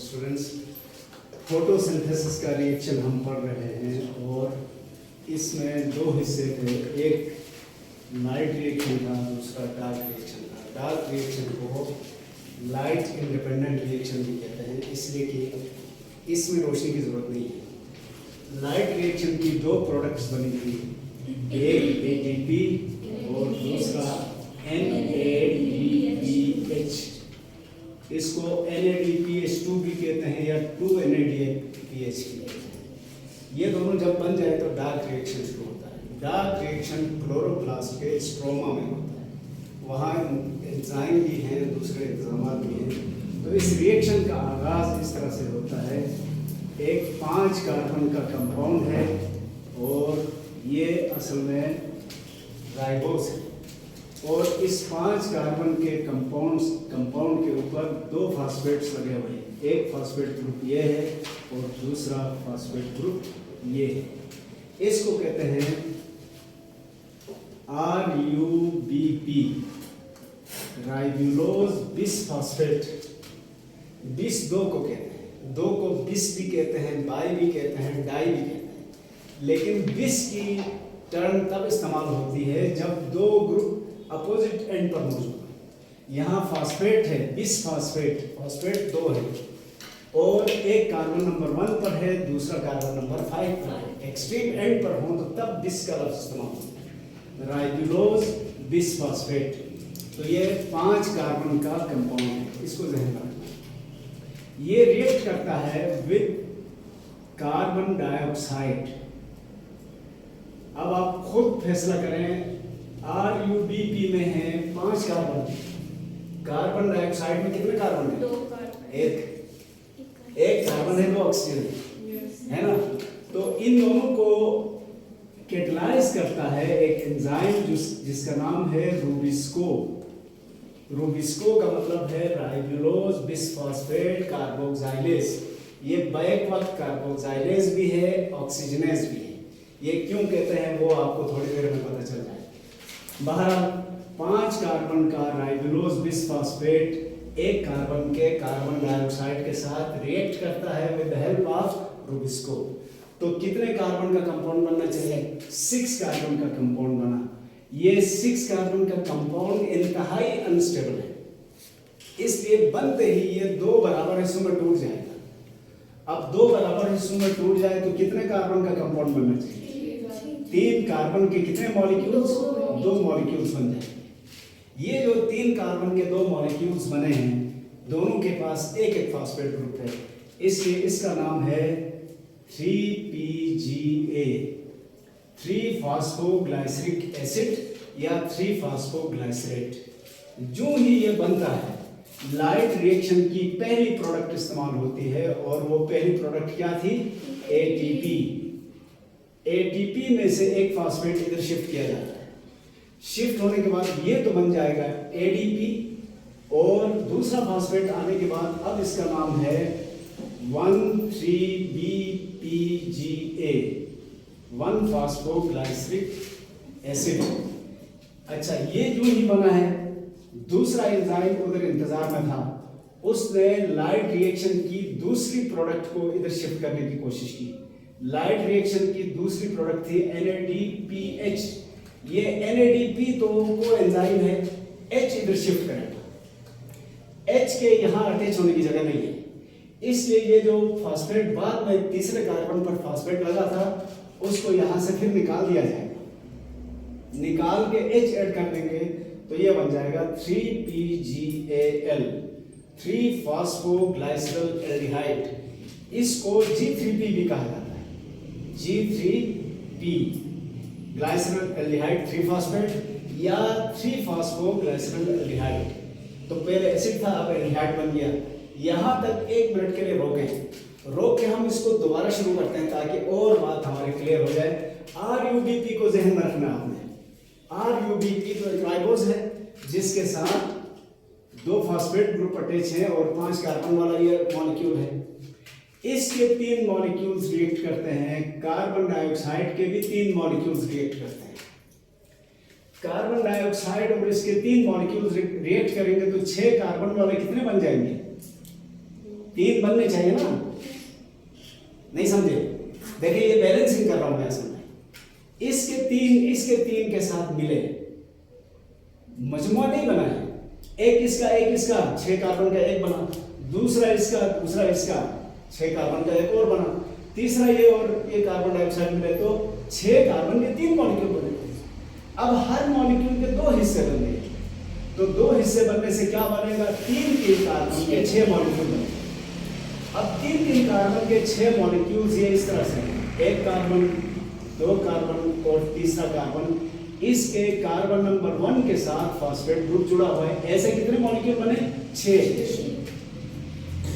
Students, photosynthesis का reaction हम पढ़ रहे हैं और इसमें दो हिस्से थे। एक लाइट रिएक्शन था, दूसरा डार्क रिएक्शन था। डार्क रिएक्शन को लाइट इंडिपेंडेंट रिएक्शन भी कहते हैं, इसलिए कि इसमें रोशनी की जरूरत नहीं है। लाइट रिएक्शन की दो प्रोडक्ट्स बनी थी, एक ATP और दूसरा NADPH। इसको NADPH2 भी कहते हैं या 2NADPH भी कहते हैं। ये दोनों जब बन जाए तो डार्क रिएक्शन शुरू होता है। डार्क रिएक्शन क्लोरोप्लास्ट के स्ट्रोमा में होता है, वहाँ एंजाइम भी हैं, दूसरे इंतजाम भी हैं। तो इस रिएक्शन का आगाज़ इस तरह से होता है। एक 5 कार्बन का कंपाउंड है और ये असल में राइबोस है, और इस 5 कार्बन के कंपाउंड के ऊपर 2 फास्फेट्स लगे हुए हैं। एक फास्फेट ग्रुप ये है और दूसरा फास्फेट ग्रुप ये है। इसको कहते हैं RUBP, राइबुलोज बिसफॉस्फेट। बिस 2 को कहते हैं, 2 को बिस भी कहते हैं, बाई भी कहते हैं, डाई भी कहते हैं। लेकिन बिस की टर्म तब इस्तेमाल होती है जब 2 ग्रुप अपोजिट एंड पर मौजूद है। यहाँ फास्फेट है, बिस फास्फेट 2 है और एक कार्बन नंबर 1 पर है, दूसरा कार्बन नंबर 5 पर है। एक्सट्रीम एंड पर हो तो तब बिस का लफ्ज इस्तेमाल होता है, राइबुलोज बिस फास्फेट। तो ये 5 कार्बन का कंपाउंड है, इसको ध्यान रखना। ये रिएक्ट करता है विद कार्बन डाइऑक्साइड। अब आप खुद फैसला करें, RUBP में है 5 कार्बन, कार्बन डाइऑक्साइड में कितने कार्बन है? 2 कार्बन। एक कार्बन है, 2 ऑक्सीजन है ना। तो इन दोनों को कैटलाइज करता है एक एंजाइम जिसका नाम है रूबिस्को। रूबिस्को का मतलब है राइबुलोज बिसफॉस्फेट कार्बोक्सिलेज। ये बैक वक्त कार्बोक्सिलेज भी है, ऑक्सीजनेज भी है। ये क्यों कहते हैं वो आपको थोड़ी देर में पता चल जाएगा। बहरहाल 5 कार्बन का राइबुलोज बिसफॉस्फेट एक कार्बन के कार्बन डाइऑक्साइड के साथ रिएक्ट करता है with the help of rubisco. तो कितने कार्बन का कंपाउंड बनना चाहिए? 6 कार्बन का कंपाउंड बना। ये 6 कार्बन का कंपाउंड इंतहाई अनस्टेबल है, इसलिए बनते ही ये 2 बराबर हिस्सों में टूट जाएगा। अब 2 बराबर हिस्सों में टूट जाए तो कितने कार्बन का कंपाउंड बनना चाहिए? 3 कार्बन के कितने मॉलिक्यूल्स? 2 मॉलिक्यूल्स बन जाएंगे। ये जो 3 कार्बन के 2 मॉलिक्यूल्स बने हैं, दोनों के पास एक फास्फेट ग्रुप है, इसलिए इसका नाम है 3PGA, 3 फास्फोग्लाइसरिक एसिड या 3 फास्फोग्लाइसरेट। जो ही ये बनता है, लाइट रिएक्शन की पहली प्रोडक्ट इस्तेमाल होती है, और वो पहली प्रोडक्ट क्या थी? ATP। ATP में से एक फास्फेट इधर शिफ्ट किया जाता है। शिफ्ट होने के बाद ये तो बन जाएगा ADP, और दूसरा फास्फेट आने के बाद अब इसका नाम है 1,3-BPGA, 1 फास्फोग्लाइसरिक एसिड। अच्छा, ये जो ही बना है, दूसरा एंजाइम उधर इंतजार में था, उसने लाइट रिएक्शन की दूसरी प्रोडक्ट को इधर शिफ्ट करने की कोशिश की। लाइट रिएक्शन की दूसरी प्रोडक्ट थी NADPH। ये NADP तो वो एंजाइम है, H इधर शिफ्ट करेगा। H के यहाँ अटैच होने की जगह नहीं है, इसलिए ये जो फास्फेट बाद में तीसरे कार्बन पर फास्फेट लगा था, उसको यहाँ से फिर निकाल दिया जाएगा। निकाल के H ऐड कर देंगे तो ये बन जाएगा 3PGAL, 3 फास्फोग्लाइसरल एल्डिहाइड। इसको G3P भी कहा जाता है, G3P, ग्लाइसरल एल्डिहाइड 3 फास्फेट या 3 फास्फोग्लाइसरल एल्डिहाइड। तो पहले एसिड था, अब एल्डिहाइड बन गया। यहाँ तक 1 मिनट के लिए रोक के हम इसको दोबारा शुरू करते हैं ताकि और बात हमारी क्लियर हो जाए। RUBP को ज़हन में रखना आपने। RUBP तो एक राइबोस है जिसके साथ 2 फास्फेट ग्रुप अटैच हैं और 5 कार्बन वाला ये मॉलिक्यूल है। इसके 3 मॉलिक्यूल्स रिएक्ट करते हैं, कार्बन डाइऑक्साइड के भी 3 मॉलिक्यूल्स रिएक्ट करते हैं। कार्बन डाइऑक्साइड और इसके 3 मॉलिक्यूल्स रिएक्ट करेंगे तो 6 कार्बन वाले कितने बन जाएंगे? 3 बनने चाहिए ना, नहीं समझे? देखिए ये बैलेंसिंग कर रहा हूं मैं असल में। इसके तीन के साथ मिले, मजमुआ नहीं बना है, एक इसका 6 कार्बन का एक बना, दूसरा इसका 6 कार्बन का एक और बना, तीसरा ये और ये कार्बन डाइऑक्साइड मिले तो 6 कार्बन के 3 मॉलिक्यूल बने। अब हर मॉलिक्यूल के 2 हिस्से बने, तो 2 हिस्से बनने से क्या बनेगा? 3 कार्बन के 6 मॉलिक्यूल बने। अब 3 कार्बन के 6 मॉलिक्यूल्स ये इस तरह से, 1 कार्बन, 2 कार्बन और तीसरा कार्बन, इसके कार्बन नंबर 1 के साथ फॉस्फेट ग्रुप जुड़ा हुआ है। ऐसे कितने मॉलिक्यूल बने? 6।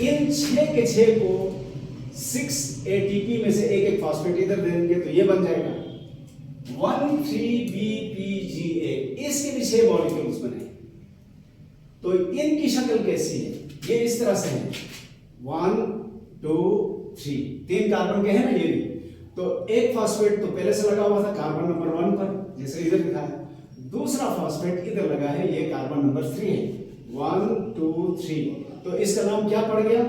इन 6 के 6 को 6 एटीपी में से एक फॉस्फेट इधर देंगे तो ये बन जाएगा 1,3-BPGA। इसके भी 6 मॉलिक्यूल्स बने। तो इनकी शक्ल कैसी है? ये इस तरह से है, 1 2 3, 3 कार्बन के हैं ना ये भी। तो एक फॉस्फेट तो पहले से लगा हुआ था कार्बन नंबर 1 पर, जैसे इधर लिखा है। दूसरा फॉस्फेट इधर लगा है, ये कार्बन नंबर 3 है, 1 2 3। तो इसका नाम क्या पड़ गया?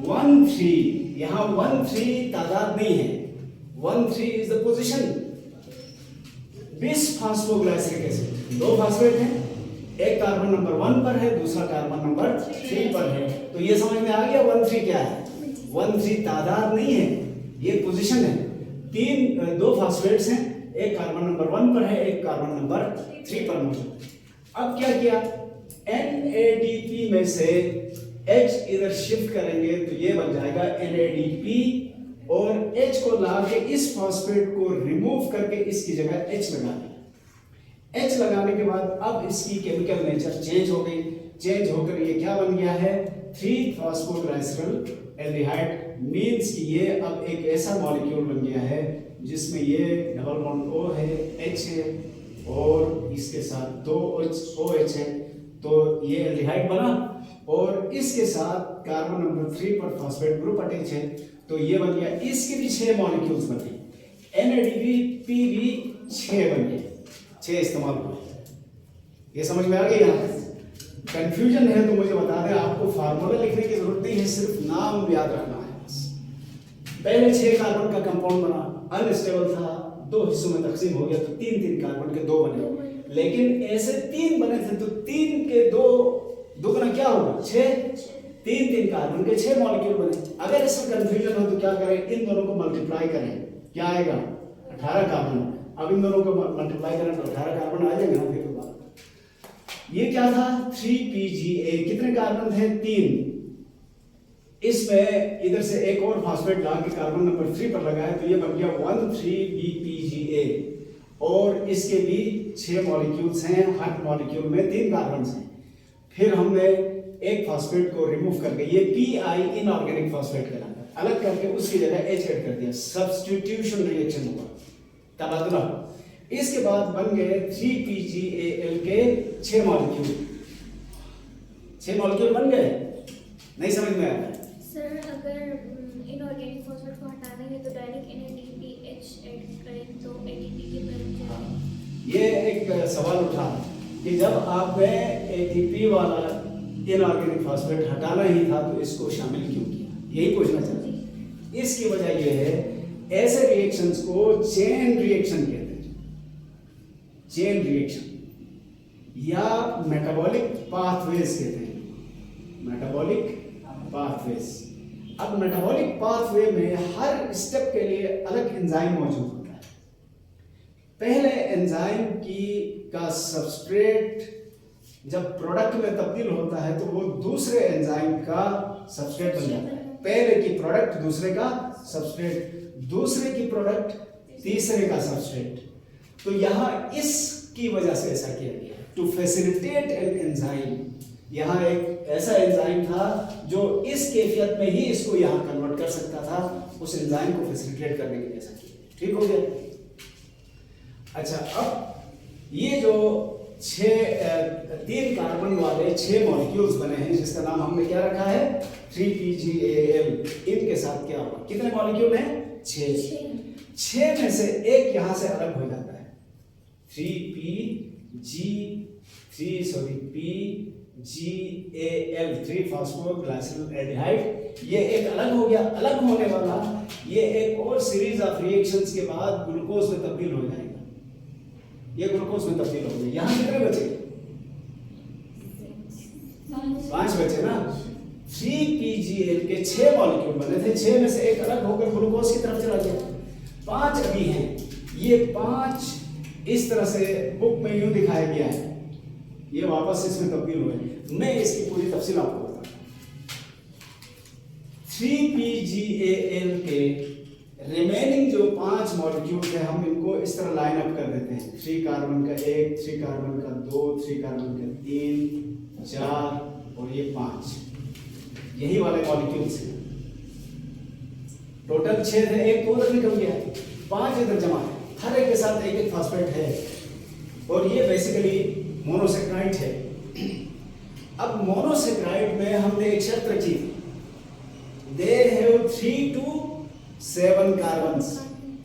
1 3। यहां 1 3 तादाद नहीं है, 1 3 इज द पोजीशन। बिस फॉस्फोग्लाइसरिक एसिड, 2 फॉस्फेट हैं, एक कार्बन नंबर 1 पर है, दूसरा कार्बन नंबर 3 पर है। तो ये समझ में आ गया 1 3 क्या है? 1 3 तादाद नहीं है, ये पोजीशन है। 2 फॉस्फेट्स हैं, एक कार्बन नंबर 1 पर है, एक कार्बन नंबर 3 पर मौजूद। अब क्या किया? NADP में से H इधर शिफ्ट करेंगे तो ये बन जाएगा NADP, और H को ला के इस फॉस्फेट को रिमूव करके इसकी जगह H लगा दिया। H लगाने के बाद अब इसकी केमिकल नेचर चेंज हो गई। चेंज होकर ये क्या बन गया है? 3-फॉस्फोग्लाइसरल एल्डिहाइड। मींस कि ये अब एक ऐसा मॉलिक्यूल बन गया है जिसमें ये डबल बॉन्ड O है, H है और इसके साथ 2 OH है, तो ये एल्डिहाइड बना। और इसके साथ कार्बन नंबर 3 पर फॉस्फेट ग्रुप अटैच है, तो ये बन गया। इसके भी 6 मॉलिक्यूल्स बने, NADP भी 6 बन गए, 6 इस्तेमाल हुए। ये समझ में आ गई? यहाँ कंफ्यूजन है तो मुझे बता दें, आपको फार्मूला लिखने की जरूरत नहीं है, सिर्फ नाम याद रखना है बस। पहले 6 कार्बन का कंपाउंड बना, अनस्टेबल था, 2 हिस्सों में तकसीम हो गया तो 3 कार्बन के 2 बने। लेकिन ऐसे 3 बने थे तो 3 के 2 दुगना क्या होगा? 6। 3 कार्बन के 6 मॉलिक्यूल बने। अगर इसमें कंफ्यूजन हो तो क्या करें? इन दोनों को मल्टीप्लाई करें, क्या आएगा? 18 कार्बन। अब इन दोनों को मल्टीप्लाई करें तो 18 कार्बन आ जाएंगे ना। फिर तो बात ये क्या था? 3PGA। कितने कार्बन थे? 3। इसमें इधर से एक और फॉस्फेट ला के कार्बन नंबर 3 पर लगाया तो ये बन गया 1,3-BPGA। और इसके भी 6 मॉलिक्यूल्स हैं, हर मॉलिक्यूल में 3 कार्बन हैं। फिर हमने एक फॉस्फेट को रिमूव करके ये PI इनऑर्गेनिक फॉस्फेट कहलाता है, अलग करके उसकी जगह H ऐड कर दिया, सब्स्टिट्यूशन रिएक्शन हुआ, तबादला। इसके बाद बन गए 3PGAL के 6 मॉलिक्यूल। 6 मॉलिक्यूल बन गए। नहीं समझ में आया सर? अगर इनऑर्गेनिक फॉस्फेट को हटाना है तो डायरेक्ट NADPH ऐड करें तो ATP के बन जाएगा। ये एक सवाल उठा कि जब आपने ATP वाला इनऑर्गेनिक फॉस्फेट हटाना ही था तो इसको शामिल क्यों किया? यही पूछना चाहते हैं। इसकी वजह यह है, ऐसे रिएक्शंस को चेन रिएक्शन कहते हैं, चेन रिएक्शन या मेटाबॉलिक पाथवेज कहते हैं, मेटाबॉलिक पाथवेज। अब मेटाबॉलिक पाथवे में हर स्टेप के लिए अलग एंजाइम मौजूद होता है। पहले एंजाइम का सबस्ट्रेट जब प्रोडक्ट में तब्दील होता है तो वो दूसरे एंजाइम का सबस्ट्रेट बन जाता है। पहले की प्रोडक्ट दूसरे का सबस्ट्रेट, दूसरे की प्रोडक्ट तीसरे का सबस्ट्रेट। तो यहाँ इसकी वजह से ऐसा किया गया, टू फैसिलिटेट एन एंजाइम। यहाँ एक ऐसा एंजाइम था जो इस कैफियत में ही इसको यहाँ कन्वर्ट कर सकता था, उस एंजाइम को फैसिलिटेट करने के लिए ऐसा किया। ठीक हो गया? अच्छा, अब ये जो 3 कार्बन वाले 6 मॉलिक्यूल्स बने हैं जिसका नाम हमने क्या रखा है? 3PGAL। इनके साथ क्या होगा? कितने मॉलिक्यूल हैं? 6 में से एक यहां से अलग हो जाता है, 3P PGAL 3 फॉस्फोग्लाइसिलएल्डिहाइड, ये एक अलग हो गया। अलग होने वाला ये एक और सीरीज ऑफ रिएक्शंस के बाद ग्लूकोज में तब्दील हो जाएगा। ये ग्लूकोज में तब्दील हो गया। यहाँ कितने बचे? 5 बचे ना। 3PGL के 6 मॉलिक्यूल बने थे, 6 में से एक अलग होकर ग्लूकोज की तरफ चला गया। 5 अभी हैं। ये 5 इस तरह से बुक में यूं दिखाया गया है, ये वापस इसमें तब्दील हुए। मैं इसकी पूरी तफसील आपको बताता हूं। 3PGAL के रिमेनिंग जो 5 मॉलिक्यूल थे, हम इनको इस तरह लाइन अप कर देते हैं। 3 कार्बन का 1, 3 कार्बन का 2, 3 कार्बन का 3, 4 और ये 5, यही वाले मॉलिक्यूल्स हैं। टोटल 6 थे, एक तो उधर निकल गया, 5 इधर जमा है। हर एक के साथ एक एक फॉस्फेट है और ये बेसिकली मोनोसेक्राइड है। अब मोनोसेक्राइड में हमने एक शर्त रखी, they have 3 to 7 carbons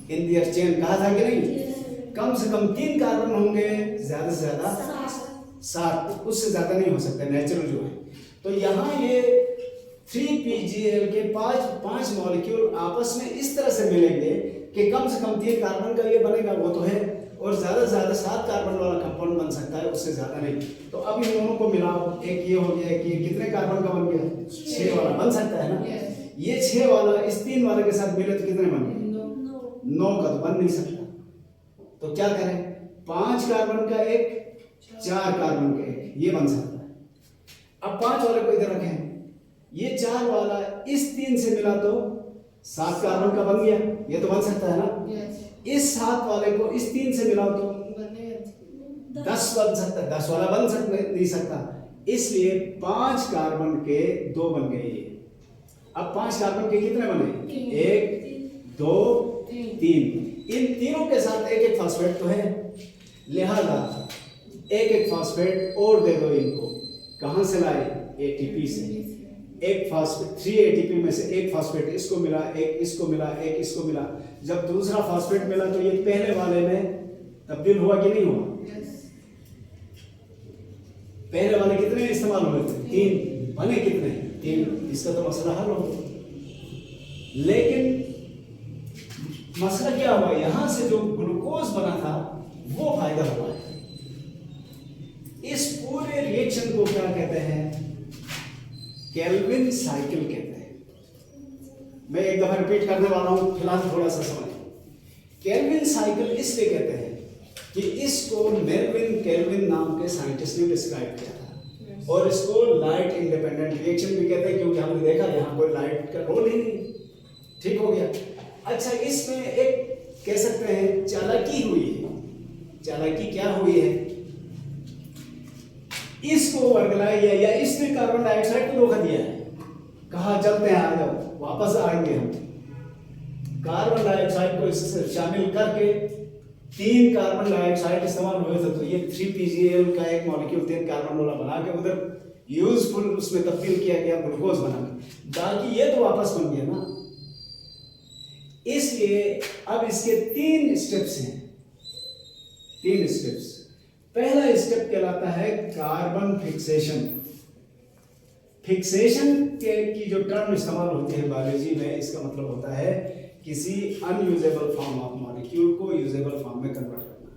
in their chain. कहा था कि नहीं? कम से कम 3 कार्बन होंगे, ज्यादा से ज्यादा 7, उससे ज्यादा नहीं हो सकता नेचुरल जो है। तो यहाँ ये 3PGL के 5 मॉलिक्यूल आपस में इस तरह से मिलेंगे कि कम से कम 3 कार्बन का ये बनेगा, वो तो है, और ज्यादा से ज्यादा 7 कार्बन वाला कंपाउंड बन सकता है, उससे ज्यादा नहीं। तो अब इन दोनों को मिलाओ, एक ये हो गया कि कितने कार्बन का बन गया? 6 वाला बन सकता है ना। ये 6 वाला इस 3 वाले के साथ मिले तो कितने बन गए? 9 का तो बन नहीं सकता। तो क्या करें? 5 कार्बन का एक, 4 कार्बन का एक, ये बन सकता है। अब 5 वाले को इधर रखें, ये 4 वाला इस 3 से मिला तो 7 कार्बन का बन गया, ये तो बन सकता है ना। इस 7 वाले को इस 3 से मिलाओ तो 10 बन सकता है, 10 वाला बन सकता नहीं सकता, इसलिए 5 कार्बन के 2 बन गए ये। अब 5 कार्बन के कितने बने? 1, 2, 3। इन तीनों के साथ एक एक फॉस्फेट तो है, लिहाजा एक एक फॉस्फेट और दे दो इनको। कहां से लाए? ATP से। एक फॉस्फेट 3 ATP में से एक फॉस्फेट इसको मिला, एक इसको मिला, एक इसको मिला। जब दूसरा फॉस्फेट मिला तो ये पहले वाले में तब्दील हुआ कि नहीं हुआ? पहले वाले कितने इस्तेमाल हुए थे? 3। बने कितने? 3। इसका तो मसला हल हो गया। लेकिन मसला क्या हुआ? यहां से जो ग्लूकोज बना था वो फायदा हुआ है। इस पूरे रिएक्शन को क्या कहते हैं? केल्विन साइकिल कहते हैं। मैं एक दफा रिपीट करने वाला हूं, फिलहाल थोड़ा सा समझ। केल्विन साइकिल इसलिए कहते हैं कि इसको मेल्विन केल्विन नाम के साइंटिस्ट ने डिस्क्राइब किया था, और इसको लाइट इंडिपेंडेंट रिएक्शन भी कहते हैं, क्योंकि हमने देखा यहां कोई लाइट का रोल ही नहीं। ठीक हो गया। अच्छा, इसमें एक कह सकते हैं चालाकी हुई है। चालाकी क्या हुई है? इसको वर्गलाइज या इसने कार्बन डाइऑक्साइड को धोखा दिया है। कहा चलते हैं, आ जाओ, वापस आएंगे हम। कार्बन डाइऑक्साइड को इससे शामिल करके 3 कार्बन डाइऑक्साइड इस्तेमाल हुए थे, तो ये 3PGL का एक मॉलिक्यूल 3 कार्बन वाला बना के उधर यूजफुल उसमें तब्दील किया गया, ग्लूकोज बना के, बाकी ये तो वापस बन गया ना। इसलिए अब इसके 3 स्टेप्स हैं। 3 स्टेप्स। पहला स्टेप कहलाता है कार्बन फिक्सेशन। फिक्सेशन की जो टर्म इस्तेमाल होती है बायोलॉजी में, इसका मतलब होता है किसी अनयूजेबल फॉर्म ऑफ मॉलिक्यूल को यूजेबल फॉर्म में कन्वर्ट करना।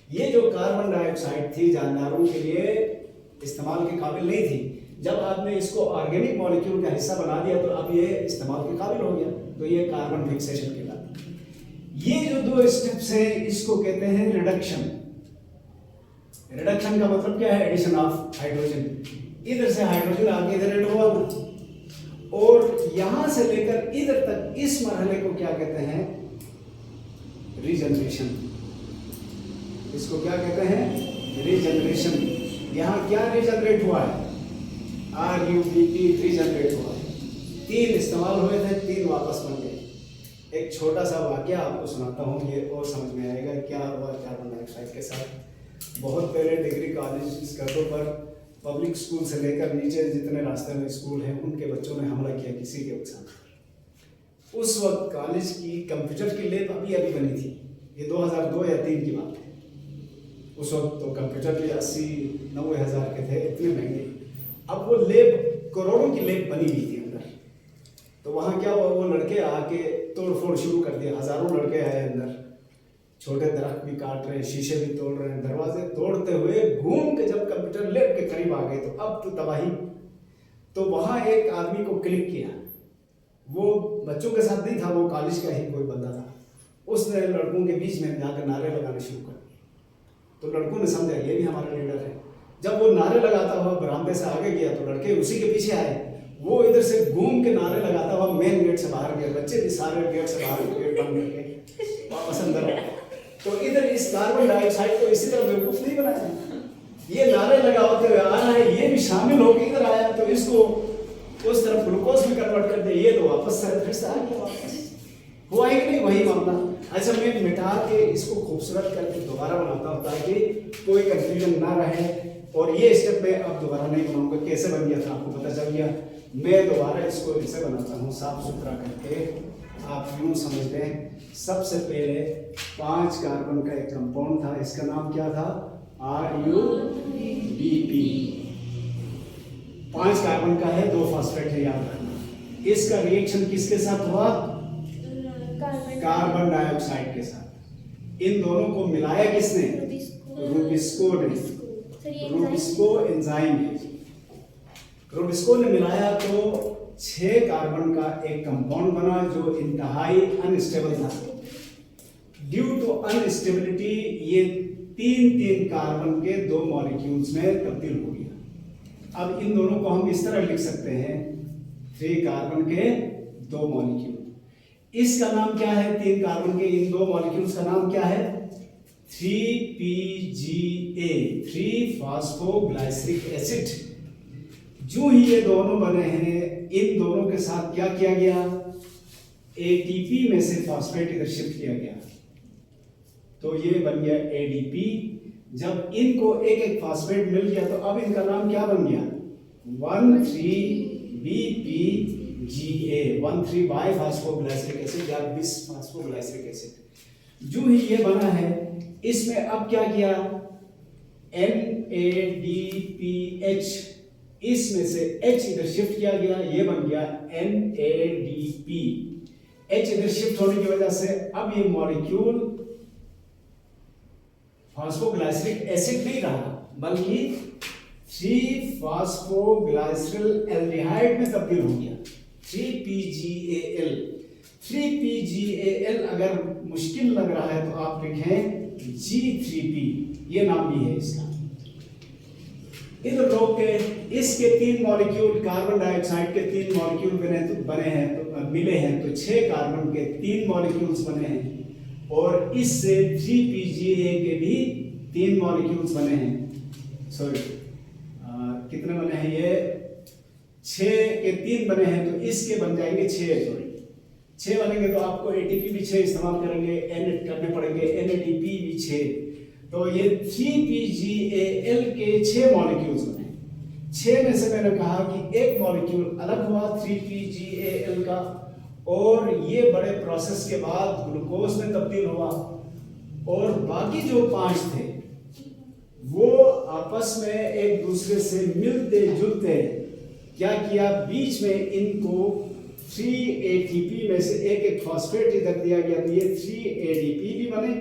ये जो कार्बन डाइऑक्साइड थी जानदारों के लिए इस्तेमाल के काबिल नहीं थी, जब आपने इसको ऑर्गेनिक मॉलिक्यूल का हिस्सा बना दिया तो अब ये इस्तेमाल के काबिल हो गया, तो ये कार्बन फिक्सेशन कहलाता है। ये जो 2 स्टेप्स हैं इसको कहते हैं रिडक्शन। रिडक्शन का मतलब क्या है? Addition of hydrogen. इधर से हाइड्रोजन आगे इधर ऐड हुआ, और यहां से लेकर इधर तक इस मरहले को क्या कहते हैं? रीजनरेशन। इसको क्या कहते हैं? रीजनरेशन। यहां क्या रीजनरेट हुआ है? RUBP रीजनरेट हुआ है। 3 इस्तेमाल हुए थे, 3 वापस बन गए। एक छोटा सा वाकया आपको सुनाता हूं, ये और समझ में आएगा क्या हुआ कार्बन डाइऑक्साइड के साथ। बहुत पहले डिग्री कॉलेज स्कर्टों पर पब्लिक स्कूल से लेकर नीचे जितने रास्ते में स्कूल हैं उनके बच्चों ने हमला किया किसी के उत्साह पर। उस वक्त कॉलेज की कंप्यूटर की लैब अभी अभी बनी थी, ये 2002 या 3 की बात है। उस वक्त तो कंप्यूटर भी 80-90 हज़ार के थे, इतने महंगे। अब वो लैब करोड़ों की लैब बनी हुई थी अंदर। तो वहाँ क्या हुआ, वो लड़के आके तोड़ फोड़ शुरू कर दिया। हज़ारों लड़के आए अंदर, छोटे दरख्त भी काट रहे हैं, शीशे भी तोड़ रहे हैं, दरवाजे तोड़ते हुए घूम के जब कंप्यूटर लैब के करीब आ गए तो अब तो तबाही। तो वहाँ एक आदमी को क्लिक किया, वो बच्चों के साथ नहीं था, वो कॉलेज का ही कोई बंदा था। उसने लड़कों के बीच में जाकर नारे लगाने शुरू कर दिए। तो लड़कों ने समझा ये भी हमारा लीडर है। जब वो नारे लगाता हुआ बरामदे से आगे गया तो लड़के उसी के पीछे आए। वो इधर से घूम के नारे लगाता हुआ मेन गेट से बाहर गया, बच्चे भी सारे गेट से बाहर गेट बंद करके वापस अंदर आए। तो इधर इस कार्बन डाइऑक्साइड को इसी तरह बेवकूफ नहीं बनाया, ये नारे लगाते हुए आ रहा है, ये भी शामिल होकर इधर आया तो इसको उस तरफ ग्लूकोज में कन्वर्ट कर दिया, ये तो वापस फिर से आ गया वापस। हुआ ही नहीं वही मामला। अच्छा, मैं मिटा के इसको खूबसूरत करके दोबारा बनाता हूँ ताकि कोई कंफ्यूजन ना रहे। और ये स्टेप मैं अब दोबारा नहीं बनाऊंगा, कैसे बन गया था आपको पता चल गया। मैं दोबारा इसको ऐसे बनाता हूँ साफ सुथरा करके। आप यूँ समझ लें, सबसे पहले 5 कार्बन का एक कंपाउंड था, इसका नाम क्या था, RUBP। 5 कार्बन का है, 2 फॉस्फेट है, याद रखना। इसका रिएक्शन किसके साथ हुआ, कार्बन डाइऑक्साइड के साथ। इन दोनों को मिलाया किसने, रूबिस्को ने। रूबिस्को एंजाइम है, रूबिस्को ने मिलाया तो 6 कार्बन का एक कंपाउंड बना जो इंतहाई अनस्टेबल था। ड्यू टू अनस्टेबिलिटी ये 3 कार्बन के 2 मॉलिक्यूल्स में तब्दील हो गया। अब इन दोनों को हम इस तरह लिख सकते हैं, 3 कार्बन के 2 मॉलिक्यूल। इसका नाम क्या है, 3 कार्बन के इन 2 मॉलिक्यूल्स का नाम क्या है, 3PGA, 3 फॉस्फोग्लाइसरिक एसिड। जो ही ये दोनों बने हैं, इन दोनों के साथ क्या किया गया, ATP में से फॉस्फेट इधर शिफ्ट किया गया तो ये बन गया ADP। जब इनको एक एक फॉस्फेट मिल गया तो अब इनका नाम क्या बन गया, 1,3-BPGA, 1,3 बाई फॉस्फोग्लाइसरिक एसिड या बिस फॉस्फोग्लाइसरिक एसिड। जो ही ये बना है, इसमें अब क्या किया, NADPH, इसमें से H इधर शिफ्ट किया गया, ये बन गया NADP। H इधर शिफ्ट होने की वजह से अब ये मॉलिक्यूल फॉस्फोग्लाइसरिक एसिड नहीं रहा बल्कि 3-फॉस्फोग्लाइसरल एल्डिहाइड में तब्दील हो गया, 3PGAL। 3PGAL अगर मुश्किल लग रहा है तो आप लिखें G3P, ये नाम भी है इसका। इधर रोक के इसके 3 मॉलिक्यूल, कार्बन डाइऑक्साइड के 3 मॉलिक्यूल बने हैं तो मिले हैं तो 6 कार्बन के 3 मॉलिक्यूल्स बने हैं और इससे 3PGA के भी 3 मॉलिक्यूल्स बने हैं। सॉरी, कितने बने हैं, ये 6 के 3 बने हैं तो इसके बन जाएंगे 6। सॉरी, 6 बनेंगे तो आपको ATP भी 6 इस्तेमाल करेंगे, N करने पड़ेंगे, NADP भी 6। तो ये 3PGAL के 6 मॉलिक्यूल्स बने। 6 में से मैंने कहा कि एक मॉलिक्यूल अलग हुआ 3PGAL का और ये बड़े प्रोसेस के बाद ग्लूकोज में तब्दील हुआ और बाकी जो 5 थे वो आपस में एक दूसरे से मिलते जुलते क्या किया, बीच में इनको 3ATP में से एक एक फॉस्फेट इधर दिया गया तो ये 3ADP भी बने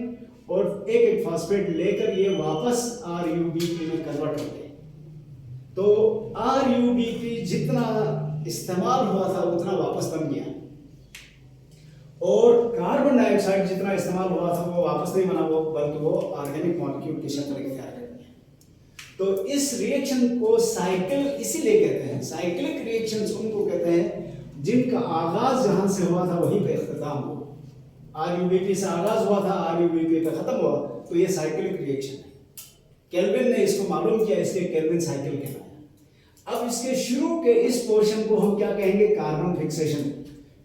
और एक एक फॉस्फेट लेकर ये वापस RUBP में कन्वर्ट हो गए। तो RUBP जितना इस्तेमाल हुआ था उतना वापस बन गया और कार्बन डाइऑक्साइड जितना इस्तेमाल हुआ था वो वापस नहीं बना, वो बल्कि वो ऑर्गेनिक मॉलिक्यूल की शक्ल इख्तियार कर गया। तो इस रिएक्शन को साइकिल इसीलिए कहते हैं, साइक्लिक रिएक्शंस उनको कहते हैं जिनका आगाज जहां से हुआ था वहीं पे इख्तिताम हो। RUBP से आगाज हुआ था, RUBP पे खत्म हुआ, तो ये साइक्लिक रिएक्शन है। केल्विन ने इसको मालूम किया, इसलिए केल्विन साइकिल कहलाया। अब इसके शुरू के इस पोर्शन को हम क्या कहेंगे, कार्बन फिक्सेशन,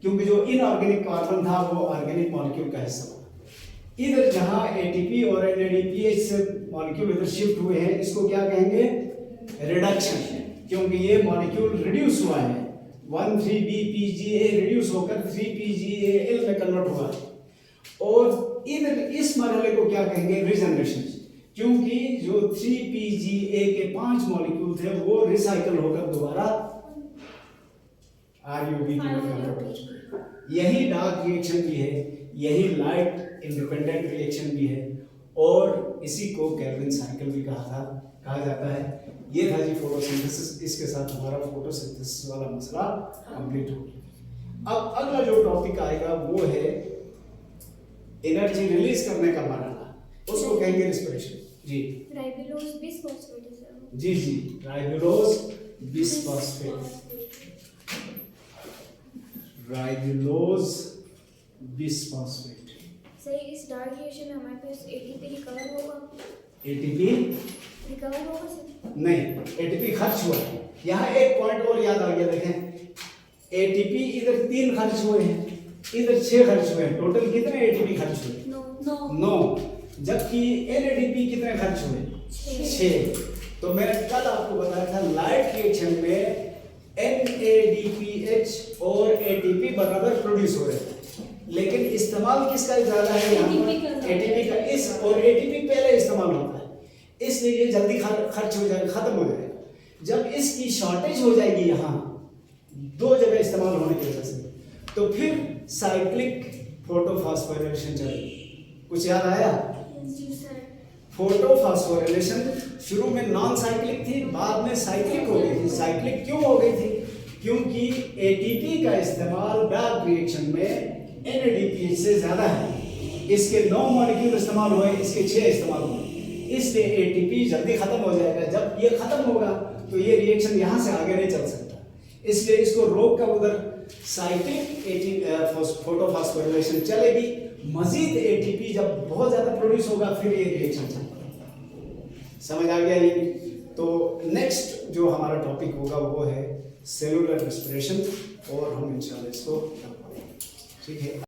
क्योंकि जो इनऑर्गेनिक कार्बन था वो ऑर्गेनिक मॉलिक्यूल का हिस्सा था। इधर जहां ATP और NADPH से मॉलिक्यूल इधर शिफ्ट हुए हैं, इसको क्या कहेंगे, रिडक्शन, क्योंकि ये मॉलिक्यूल रिड्यूस हुआ है, 1,3-BPGA रिड्यूस होकर 3PGAL में कन्वर्ट हुआ। और इधर इस मरहले को क्या कहेंगे, रीजनरेशन, क्योंकि जो 3PGA के 5 मॉलिक्यूल थे वो रिसाइकल होकर दोबारा RUBP में कन्वर्ट हो चुके हैं। यही डार्क रिएक्शन भी है, यही लाइट इंडिपेंडेंट रिएक्शन भी है, और इसी को केल्विन साइकिल भी कहा जाता है। ये था जी फोटोसिंथेसिस। इसके साथ हमारा फोटोसिंथेसिस वाला मसला कंप्लीट हो गया। अब अगला जो टॉपिक आएगा वो है एनर्जी रिलीज करने का मरहला, उसको कहेंगे रिस्पिरेशन। जी राइबोलोज बिसफॉस्फेट है सर। जी जी, राइबोलोज बिसफॉस्फेट, राइबोलोज बिसफॉस्फेट। सही, इस डार्क रिएक्शन में हमारे पास एटीपी रिकवर होगा। एटीपी रिकवर होगा सर? नहीं, एटीपी खर्च हुआ है। यहाँ एक पॉइंट और याद आ गया, देखें एटीपी इधर 3 खर्च हुए हैं, इधर 6 खर्च हुए हैं। टोटल कितने एटीपी खर्च हुए? 9। जबकि एनएडीपी कितने खर्च हुए? 6। तो मैंने कल आपको बताया था लाइट रिएक्शन में NADPH और ATP बराबर प्रोड्यूस हो रहे हैं, लेकिन इस्तेमाल किसका ज्यादा है यहाँ पर? एटीपी का। इस और एटीपी पहले इस्तेमाल होता है, इसलिए ये जल्दी खर्च हो जाएगा, खत्म हो जाएगा। जब इसकी शॉर्टेज हो जाएगी यहाँ 2 जगह इस्तेमाल होने की वजह से, तो फिर साइक्लिक फोटोफॉस्फोरिलेशन चलेगी। कुछ याद आया? जी सर। फोटोफॉस्फोरिलेशन शुरू में नॉन साइक्लिक थी, बाद में साइक्लिक हो गई थी। साइक्लिक क्यों हो गई थी? क्योंकि एटीपी का इस्तेमाल डार्क रिएक्शन में NADPH से ज्यादा है। इसके 9 मॉलिक्यूल इस्तेमाल हुए, इसके 6 इस्तेमाल हुए, इसलिए एटीपी जल्दी खत्म हो जाएगा। जब ये खत्म होगा तो ये रिएक्शन यहाँ से आगे नहीं चल सकता, इसलिए इसको रोक कर उधर साइक्लिक फोटोफॉस्फोरिलेशन चलेगी। मजीद एटीपी जब बहुत ज्यादा प्रोड्यूस होगा फिर ये रिएक्शन चलेगा। समझ आ गया ये? तो नेक्स्ट जो हमारा टॉपिक होगा वो है सेलुलर रेस्पिरेशन, और हम इंशाल्लाह इसको ठीक है।